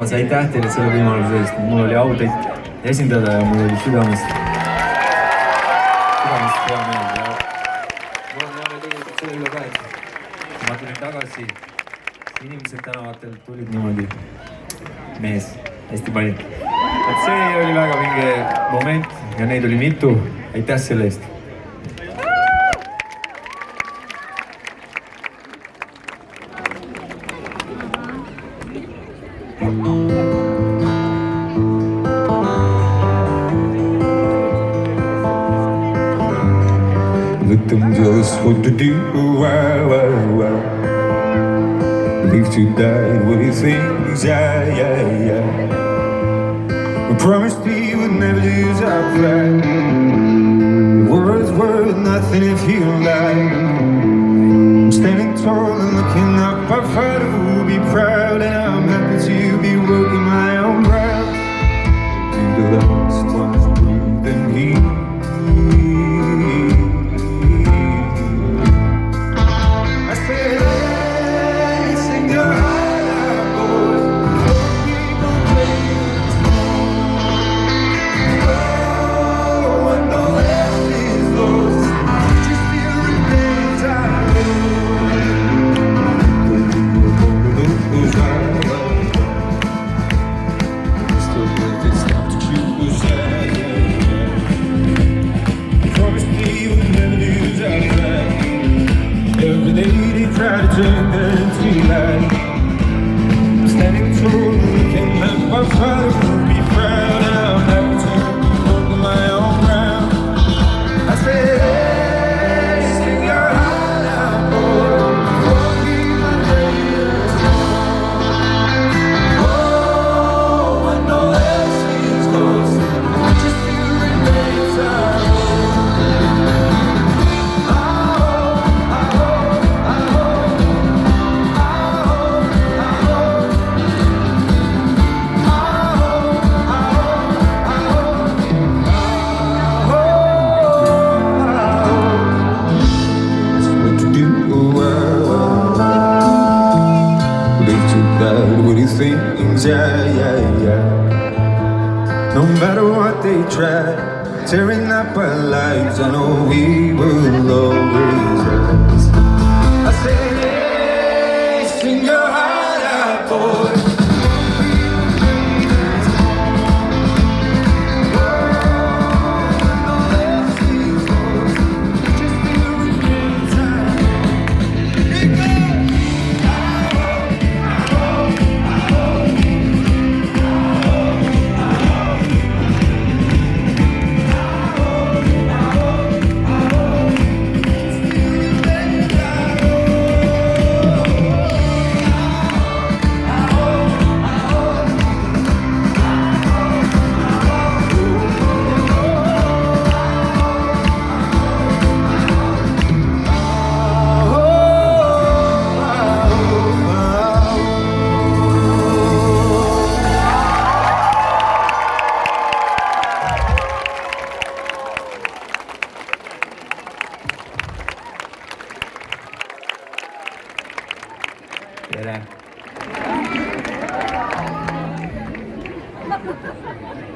aitäh teile selle võimaluse eest, mul oli au teid esindada ja mul oli südamest hea meel ja mul on hea meel tegelikult selle üle ka, et ma tulin tagasi, inimesed tänavatelt tulid niimoodi, mees, hästi palju. Et see oli väga vinge moment ja neid oli mitu, aitäh selle eest. Let them just what to do, Leave to die what he thinks, yeah. We promised we would never lose our pride. Words worth nothing if you lie. I'm standing tall and looking up, our father will be proud, and I'm happy to be working my own route. To the last ones breathing here. Try to drink the tea light. Standing tall, looking up, my father will be proud, and I'm happy to be working my own ground. I said, hey, sing your heart out, boy. Won't be my greatest song. Oh, when no else is close, I just feel remains our what he thinks, yeah. No matter what they try, tearing up our lives, I know we will always rise. I say, hey, sing your heart out, boy. Tere!